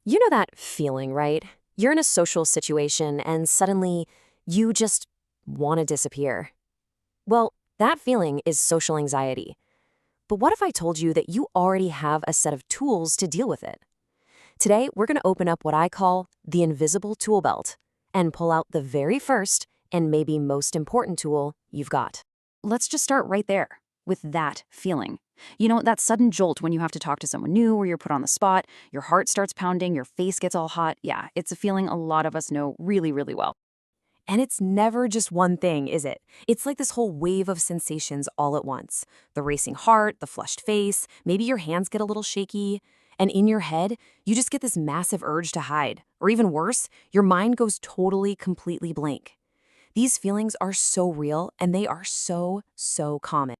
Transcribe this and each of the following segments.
You know that feeling, right? You're in a social situation and suddenly you just want to disappear. Well, that feeling is social anxiety. But what if I told you that you already have a set of tools to deal with it? Today, we're going to open up what I call the invisible tool belt and pull out the very first and maybe most important tool you've got. Let's just start right there with that feeling. You know, that sudden jolt when you have to talk to someone new or you're put on the spot, your heart starts pounding, your face gets all hot. Yeah, it's a feeling a lot of us know really, really well. And it's never just one thing, is it? It's like this whole wave of sensations all at once. The racing heart, the flushed face, maybe your hands get a little shaky. And in your head, you just get this massive urge to hide. Or even worse, your mind goes totally, completely blank. These feelings are so real and they are so common.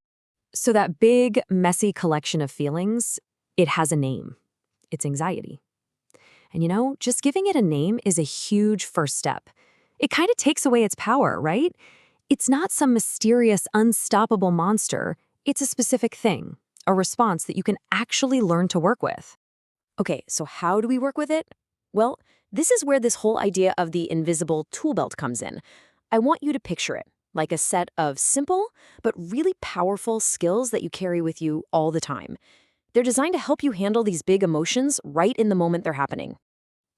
So that big, messy collection of feelings, it has a name. It's anxiety. And just giving it a name is a huge first step. It kind of takes away its power, right? It's not some mysterious, unstoppable monster. It's a specific thing, a response that you can actually learn to work with. Okay, so how do we work with it? Well, this is where this whole idea of the invisible tool belt comes in. I want you to picture it like a set of simple but really powerful skills that you carry with you all the time. They're designed to help you handle these big emotions right in the moment they're happening.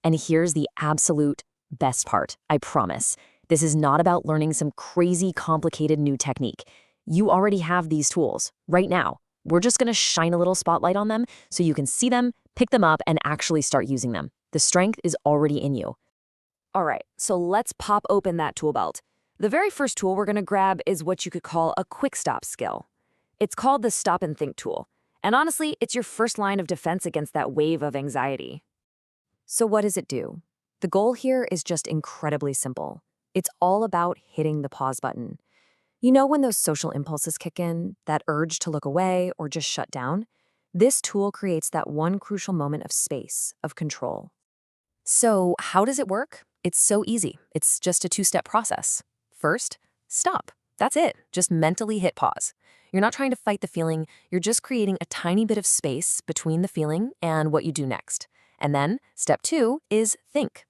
And here's the absolute best part, I promise. This is not about learning some crazy, complicated new technique. You already have these tools right now. We're just going to shine a little spotlight on them so you can see them, pick them up, and actually start using them. The strength is already in you. All right, so let's pop open that tool belt. The very first tool we're going to grab is what you could call a quick stop skill. It's called the stop and think tool. And honestly, it's your first line of defense against that wave of anxiety. So what does it do? The goal here is just incredibly simple. It's all about hitting the pause button. You know when those social impulses kick in, that urge to look away or just shut down? This tool creates that one crucial moment of space, of control. So how does it work? It's so easy. It's just a two-step process. First, stop. That's it. Just mentally hit pause. You're not trying to fight the feeling. You're just creating a tiny bit of space between the feeling and what you do next. And then, step 2 is think.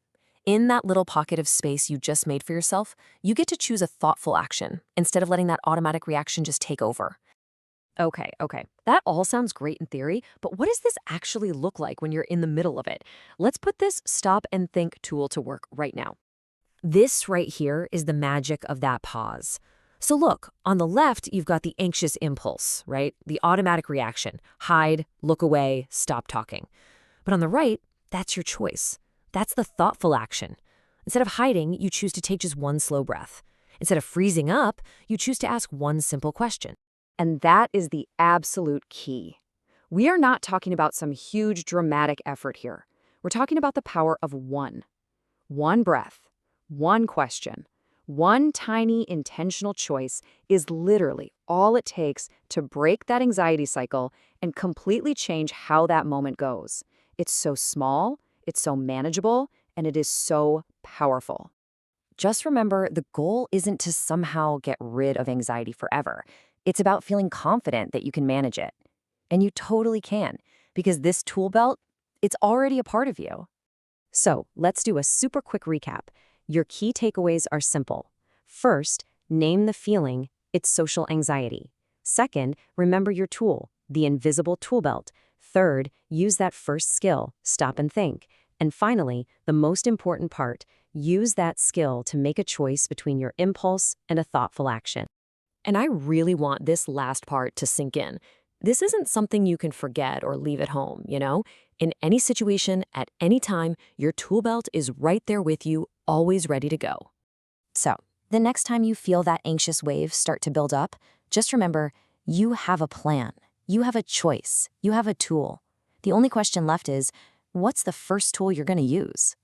In that little pocket of space you just made for yourself, you get to choose a thoughtful action instead of letting that automatic reaction just take over. Okay. That all sounds great in theory, but what does this actually look like when you're in the middle of it? Let's put this stop and think tool to work right now. This right here is the magic of that pause. So look, on the left, you've got the anxious impulse, right? The automatic reaction, hide, look away, stop talking. But on the right, that's your choice. That's the thoughtful action. Instead of hiding, you choose to take just one slow breath. Instead of freezing up, you choose to ask one simple question. And that is the absolute key. We are not talking about some huge dramatic effort here. We're talking about the power of one. One breath, one question, one tiny intentional choice is literally all it takes to break that anxiety cycle and completely change how that moment goes. It's so small, it's so manageable, and it is so powerful. Just remember, the goal isn't to somehow get rid of anxiety forever. It's about feeling confident that you can manage it. And you totally can, because this tool belt, it's already a part of you. So let's do a super quick recap. Your key takeaways are simple. First, name the feeling, it's social anxiety. Second, remember your tool, the invisible tool belt. Third, use that first skill, stop and think. And finally, the most important part, use that skill to make a choice between your impulse and a thoughtful action. And I really want this last part to sink in. This isn't something you can forget or leave at home, In any situation, at any time, your tool belt is right there with you, always ready to go. So, the next time you feel that anxious wave start to build up, just remember, you have a plan. You have a choice. You have a tool. The only question left is, what's the first tool you're going to use?